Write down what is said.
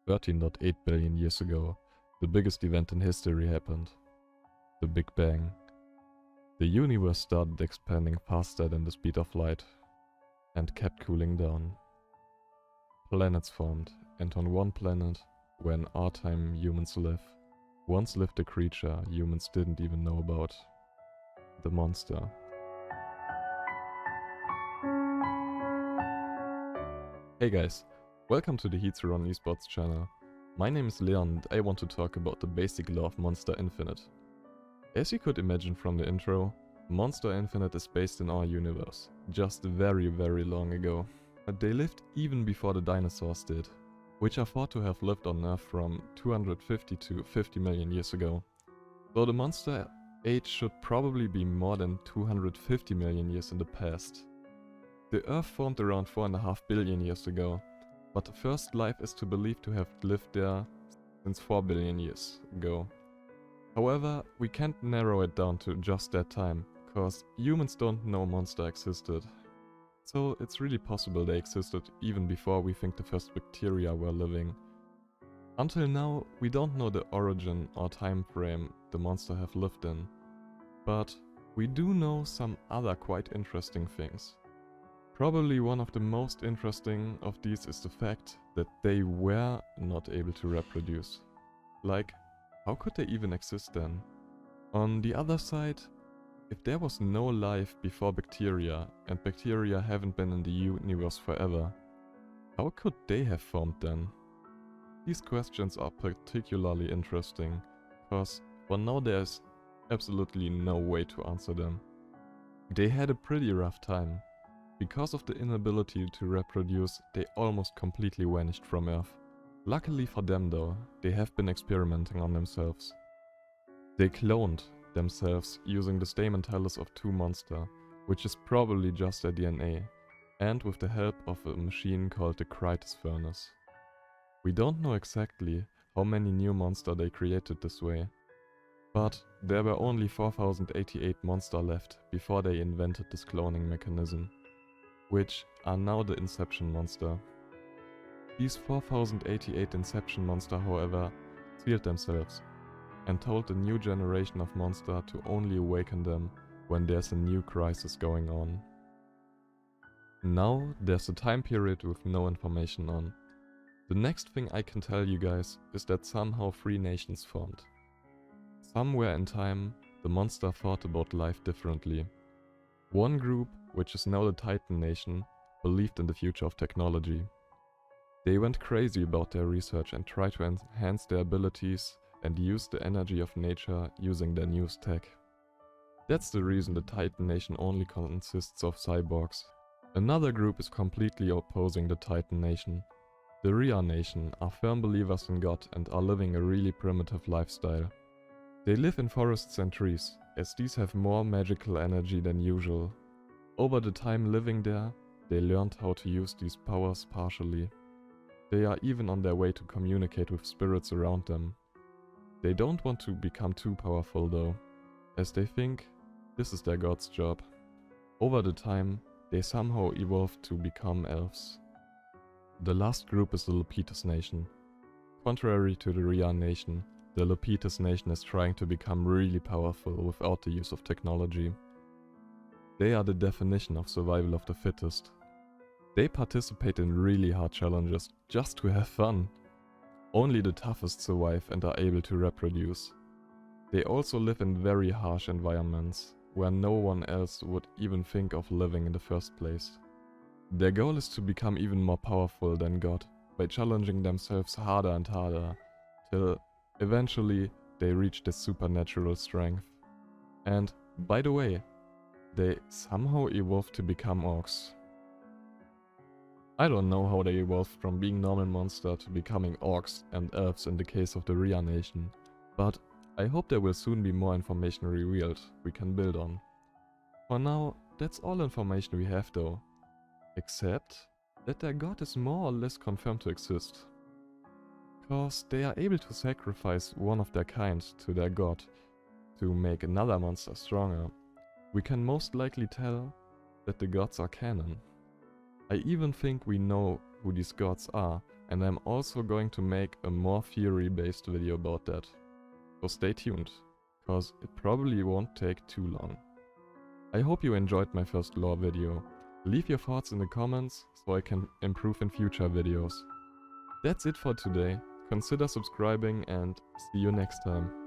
13.8 billion years ago, the biggest event in history happened. The Big Bang. The universe started expanding faster than the speed of light and kept cooling down. Planets formed, and on one planet, where in our time humans live, once lived a creature humans didn't even know about. The monster. Hey guys, welcome to the Heatseron Esports channel. My name is Leon and I want to talk about the basic lore of Monsta Infinite. As you could imagine from the intro, Monsta Infinite is based in our universe, just very long ago. But they lived even before the dinosaurs did, which are thought to have lived on Earth from 250 to 50 million years ago. So the monster age should probably be more than 250 million years in the past. The Earth formed around 4.5 billion years ago, but the first life is believed to have lived there since 4 billion years ago. However, we can't narrow it down to just that time, cause humans don't know Monsta existed. So it's really possible they existed even before we think the first bacteria were living. Until now, we don't know the origin or time frame the monster have lived in. But we do know some other quite interesting things. Probably one of the most interesting of these is the fact that they were not able to reproduce. Like, how could they even exist then? On the other side, if there was no life before bacteria, and bacteria haven't been in the universe forever, how could they have formed then? These questions are particularly interesting, because for now there's absolutely no way to answer them. They had a pretty rough time. Because of the inability to reproduce, they almost completely vanished from Earth. Luckily for them though, they have been experimenting on themselves. They cloned themselves using the stamen tellus of two monster, which is probably just their DNA, and with the help of a machine called the Crisis Furnace. We don't know exactly how many new monster they created this way, but there were only 4088 monster left before they invented this cloning mechanism, which are now the Inception monster. These 4088 Inception monster, however, sealed themselves and told the new generation of monster to only awaken them when there's a new crisis going on. Now there's a time period with no information on. The next thing I can tell you guys is that somehow 3 nations formed. Somewhere in time, the monster thought about life differently. One group, which is now the Titan Nation, believed in the future of technology. They went crazy about their research and tried to enhance their abilities and use the energy of nature using their newest tech. That's the reason the Titan Nation only consists of cyborgs. Another group is completely opposing the Titan Nation. The Rhea Nation are firm believers in God and are living a really primitive lifestyle. They live in forests and trees, as these have more magical energy than usual. Over the time living there, they learned how to use these powers partially. They are even on their way to communicate with spirits around them. They don't want to become too powerful though, as they think this is their god's job. Over the time, they somehow evolved to become elves. The last group is the Lopetus Nation. Contrary to the Rhea Nation, the Lopetus Nation is trying to become really powerful without the use of technology. They are the definition of survival of the fittest. They participate in really hard challenges just to have fun. Only the toughest survive and are able to reproduce. They also live in very harsh environments, where no one else would even think of living in the first place. Their goal is to become even more powerful than God, by challenging themselves harder and harder, till eventually they reach this supernatural strength. And, by the way, they somehow evolved to become orcs. I don't know how they evolved from being normal monster to becoming orcs and elves in the case of the Rhea Nation, but I hope there will soon be more information revealed we can build on. For now, that's all information we have though, except that their god is more or less confirmed to exist. Cause they are able to sacrifice one of their kind to their god to make another monster stronger. We can most likely tell that the gods are canon. I even think we know who these gods are and I'm also going to make a more theory-based video about that. So stay tuned, cause it probably won't take too long. I hope you enjoyed my first lore video. Leave your thoughts in the comments so I can improve in future videos. That's it for today. Consider subscribing and see you next time.